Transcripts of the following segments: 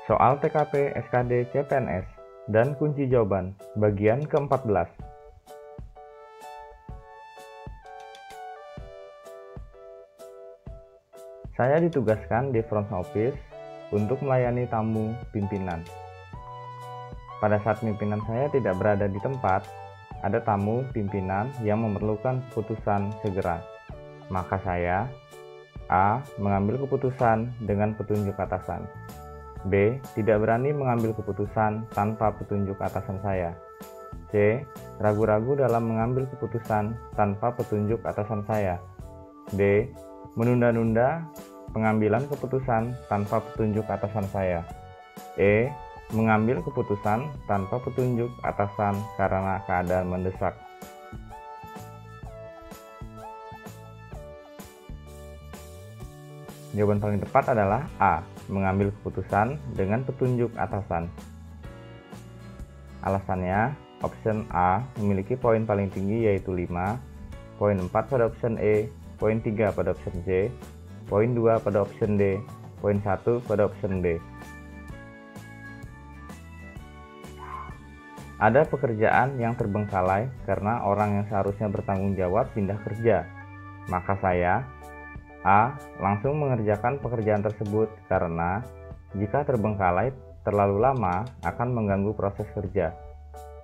Soal TKP SKD CPNS dan kunci jawaban bagian ke-14. Saya ditugaskan di front office untuk melayani tamu pimpinan. Pada saat pimpinan saya tidak berada di tempat, ada tamu pimpinan yang memerlukan keputusan segera. Maka saya A. Mengambil keputusan dengan petunjuk atasan. B. Tidak berani mengambil keputusan tanpa petunjuk atasan saya. C. Ragu-ragu dalam mengambil keputusan tanpa petunjuk atasan saya. D. Menunda-nunda pengambilan keputusan tanpa petunjuk atasan saya. E. Mengambil keputusan tanpa petunjuk atasan karena keadaan mendesak. Jawaban paling tepat adalah A. Mengambil keputusan dengan petunjuk atasan. Alasannya, option A memiliki poin paling tinggi yaitu 5, poin 4 pada option E, poin 3 pada option C, poin 2 pada option D, poin 1 pada option D. Ada pekerjaan yang terbengkalai karena orang yang seharusnya bertanggung jawab pindah kerja. Maka saya A. Langsung mengerjakan pekerjaan tersebut karena jika terbengkalai terlalu lama akan mengganggu proses kerja.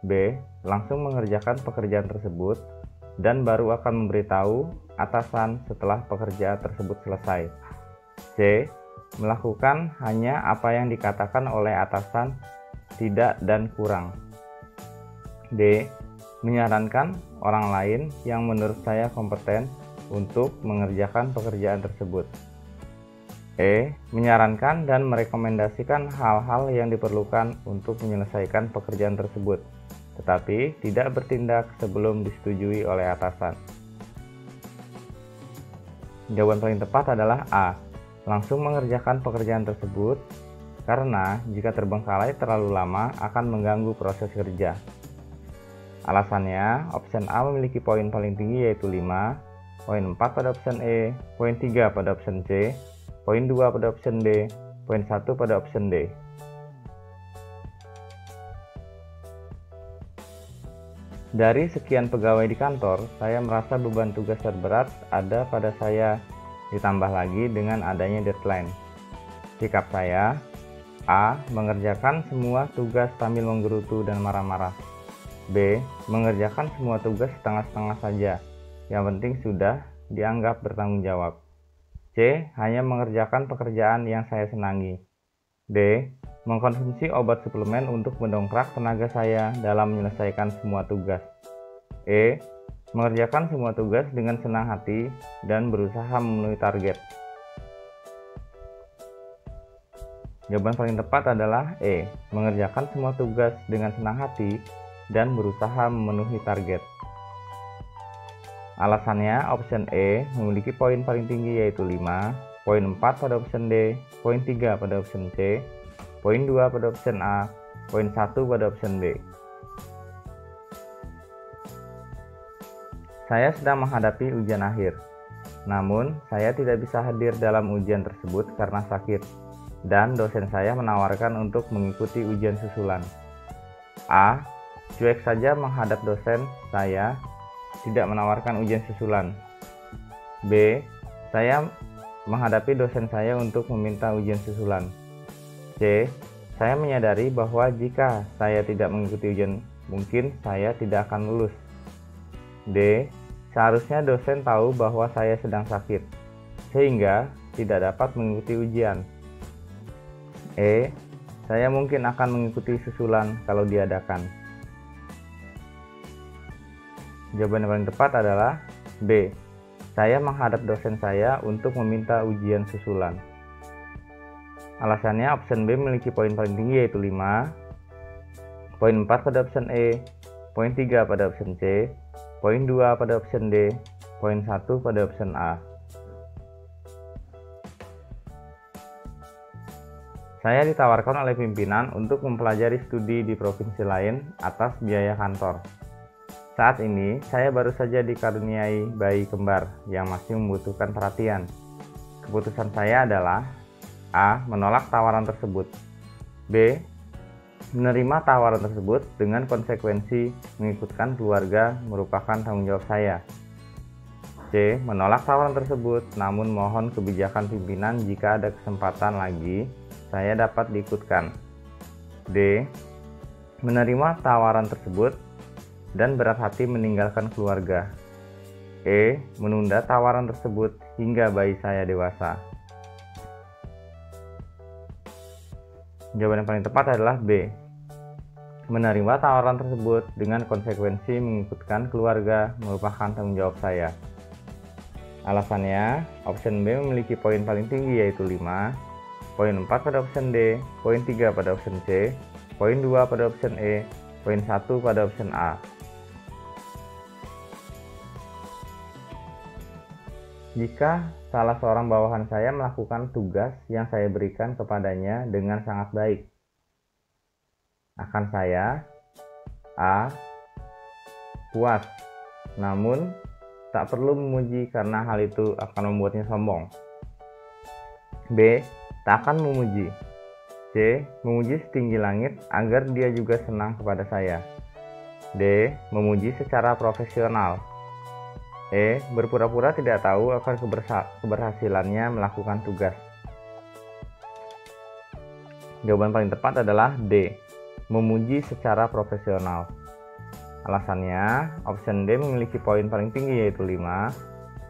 B. Langsung mengerjakan pekerjaan tersebut dan baru akan memberitahu atasan setelah pekerjaan tersebut selesai. C. Melakukan hanya apa yang dikatakan oleh atasan, tidak dan kurang. D. Menyarankan orang lain yang menurut saya kompeten untuk mengerjakan pekerjaan tersebut. E. Menyarankan dan merekomendasikan hal-hal yang diperlukan untuk menyelesaikan pekerjaan tersebut, tetapi tidak bertindak sebelum disetujui oleh atasan. Jawaban paling tepat adalah A. Langsung mengerjakan pekerjaan tersebut karena jika terbengkalai terlalu lama akan mengganggu proses kerja. Alasannya, option A memiliki poin paling tinggi yaitu 5, poin 4 pada option E, poin 3 pada option C, poin 2 pada option D, poin 1 pada option D. Dari sekian pegawai di kantor, saya merasa beban tugas terberat ada pada saya, ditambah lagi dengan adanya deadline. Sikap saya, A. Mengerjakan semua tugas sambil menggerutu dan marah-marah. B. Mengerjakan semua tugas setengah-setengah saja. Yang penting sudah dianggap bertanggung jawab. C. Hanya mengerjakan pekerjaan yang saya senangi. D. Mengkonsumsi obat suplemen untuk mendongkrak tenaga saya dalam menyelesaikan semua tugas. E. Mengerjakan semua tugas dengan senang hati dan berusaha memenuhi target. Jawaban paling tepat adalah E. Mengerjakan semua tugas dengan senang hati dan berusaha memenuhi target. Alasannya, option E memiliki poin paling tinggi yaitu 5, poin 4 pada option D, poin 3 pada option C, poin 2 pada option A, poin 1 pada option D. Saya sedang menghadapi ujian akhir, namun saya tidak bisa hadir dalam ujian tersebut karena sakit, dan dosen saya menawarkan untuk mengikuti ujian susulan. A. Cuek saja menghadap dosen saya, tidak menawarkan ujian susulan. B. Saya menghadapi dosen saya untuk meminta ujian susulan. C. Saya menyadari bahwa jika saya tidak mengikuti ujian, mungkin saya tidak akan lulus. D. Seharusnya dosen tahu bahwa saya sedang sakit, sehingga tidak dapat mengikuti ujian. E. Saya mungkin akan mengikuti susulan kalau diadakan. Jawaban yang paling tepat adalah B. Saya menghadap dosen saya untuk meminta ujian susulan. Alasannya, option B memiliki poin paling tinggi yaitu 5, poin 4 pada option E, poin 3 pada option C, poin 2 pada option D, poin 1 pada option A. Saya ditawarkan oleh pimpinan untuk mempelajari studi di provinsi lain atas biaya kantor. Saat ini, saya baru saja dikaruniai bayi kembar yang masih membutuhkan perhatian. Keputusan saya adalah A. Menolak tawaran tersebut. B. Menerima tawaran tersebut dengan konsekuensi mengikutkan keluarga merupakan tanggung jawab saya. C. Menolak tawaran tersebut, namun mohon kebijakan pimpinan jika ada kesempatan lagi saya dapat diikutkan. D. Menerima tawaran tersebut dan berat hati meninggalkan keluarga. E. Menunda tawaran tersebut hingga bayi saya dewasa. Jawaban yang paling tepat adalah B. Menerima tawaran tersebut dengan konsekuensi mengikutkan keluarga merupakan tanggung jawab saya. Alasannya, option B memiliki poin paling tinggi yaitu 5, poin 4 pada option D, poin 3 pada option C, poin 2 pada option E, poin 1 pada option A. Jika salah seorang bawahan saya melakukan tugas yang saya berikan kepadanya dengan sangat baik, akan saya A. puas, namun tak perlu memuji karena hal itu akan membuatnya sombong. B. Tak akan memuji. C. Memuji setinggi langit agar dia juga senang kepada saya. D. Memuji secara profesional. E. Berpura-pura tidak tahu akan keberhasilannya melakukan tugas. Jawaban paling tepat adalah D. Memuji secara profesional. Alasannya, option D memiliki poin paling tinggi yaitu 5,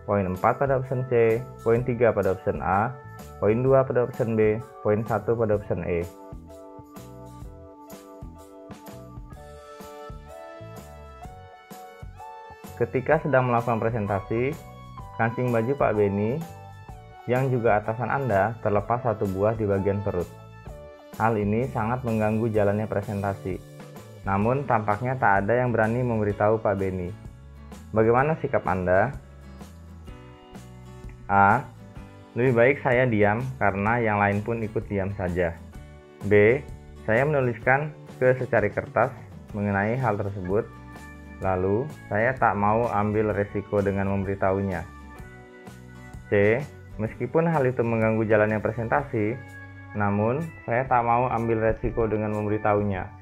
poin 4 pada option C, poin 3 pada option A, poin 2 pada option B, poin 1 pada option E. Ketika sedang melakukan presentasi, kancing baju Pak Beni yang juga atasan Anda terlepas satu buah di bagian perut. Hal ini sangat mengganggu jalannya presentasi. Namun tampaknya tak ada yang berani memberitahu Pak Beni. Bagaimana sikap Anda? A. Lebih baik saya diam karena yang lain pun ikut diam saja. B. Saya menuliskan ke secari kertas mengenai hal tersebut, lalu saya tak mau ambil resiko dengan memberitahunya. C. Meskipun hal itu mengganggu jalannya presentasi, namun saya tak mau ambil resiko dengan memberitahunya.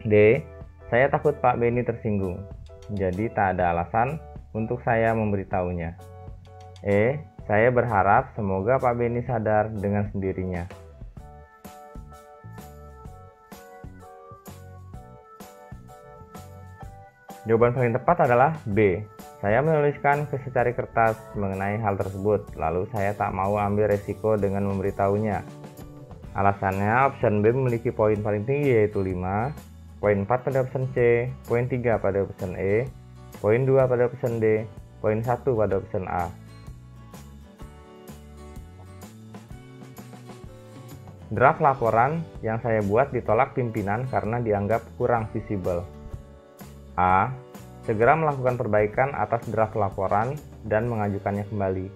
D. Saya takut Pak Beni tersinggung, jadi tak ada alasan untuk saya memberitahunya. E. Saya berharap semoga Pak Beni sadar dengan sendirinya. Jawaban paling tepat adalah B. Saya menuliskan ke secari kertas mengenai hal tersebut, lalu saya tak mau ambil resiko dengan memberitahunya. Alasannya, option B memiliki poin paling tinggi yaitu 5, poin 4 pada option C, poin 3 pada option E, poin 2 pada option D, poin 1 pada option A. Draft laporan yang saya buat ditolak pimpinan karena dianggap kurang visible. A. Segera melakukan perbaikan atas draft laporan dan mengajukannya kembali.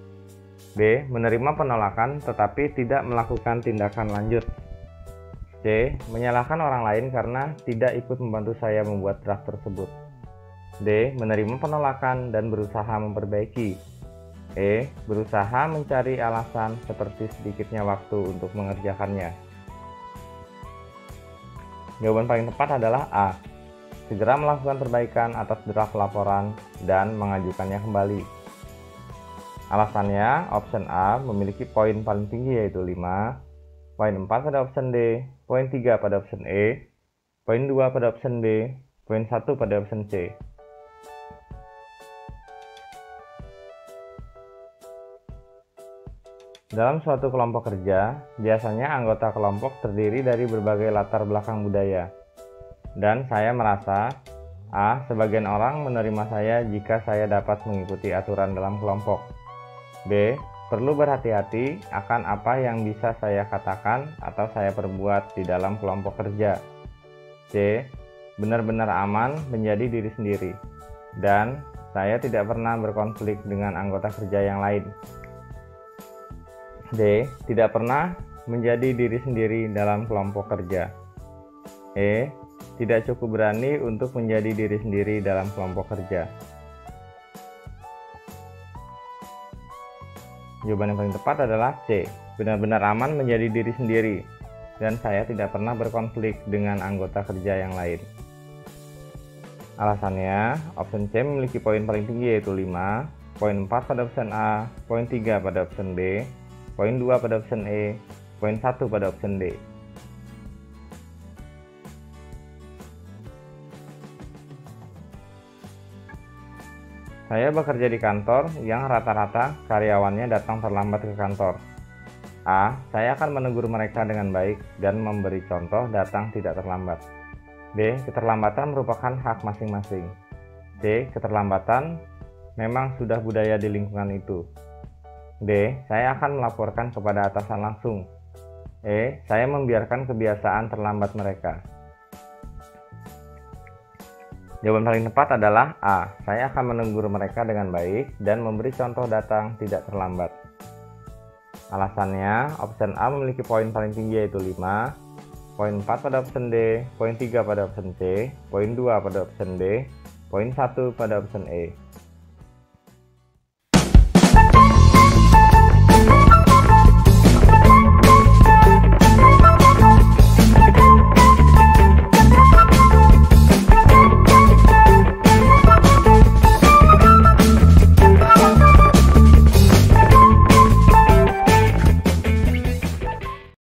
B. Menerima penolakan tetapi tidak melakukan tindakan lanjut. C. Menyalahkan orang lain karena tidak ikut membantu saya membuat draft tersebut. D. Menerima penolakan dan berusaha memperbaiki. E. Berusaha mencari alasan seperti sedikitnya waktu untuk mengerjakannya. Jawaban paling tepat adalah A. Segera melakukan perbaikan atas draft laporan dan mengajukannya kembali. Alasannya, option A memiliki poin paling tinggi yaitu 5, poin 4 pada option D, poin 3 pada option E, poin 2 pada option B, poin 1 pada option C. Dalam suatu kelompok kerja, biasanya anggota kelompok terdiri dari berbagai latar belakang budaya. Dan saya merasa, A. Sebagian orang menerima saya jika saya dapat mengikuti aturan dalam kelompok. B. Perlu berhati-hati akan apa yang bisa saya katakan atau saya perbuat di dalam kelompok kerja. C. Benar-benar aman menjadi diri sendiri. Dan saya tidak pernah berkonflik dengan anggota kerja yang lain. D. Tidak pernah menjadi diri sendiri dalam kelompok kerja. E. Tidak cukup berani untuk menjadi diri sendiri dalam kelompok kerja. Jawaban yang paling tepat adalah C. Benar-benar aman menjadi diri sendiri. dan saya tidak pernah berkonflik dengan anggota kerja yang lain. Alasannya, option C memiliki poin paling tinggi yaitu 5, poin 4 pada option A, poin 3 pada option B, poin 2 pada option E, poin 1 pada option D. Saya bekerja di kantor yang rata-rata karyawannya datang terlambat ke kantor. A. Saya akan menegur mereka dengan baik dan memberi contoh datang tidak terlambat. B. Keterlambatan merupakan hak masing-masing. C. Keterlambatan memang sudah budaya di lingkungan itu. D. Saya akan melaporkan kepada atasan langsung. E. Saya membiarkan kebiasaan terlambat mereka. Jawaban paling tepat adalah A. Saya akan menegur mereka dengan baik dan memberi contoh datang tidak terlambat. Alasannya, option A memiliki poin paling tinggi yaitu 5, poin 4 pada option D, poin 3 pada option C, poin 2 pada option D, poin 1 pada option E.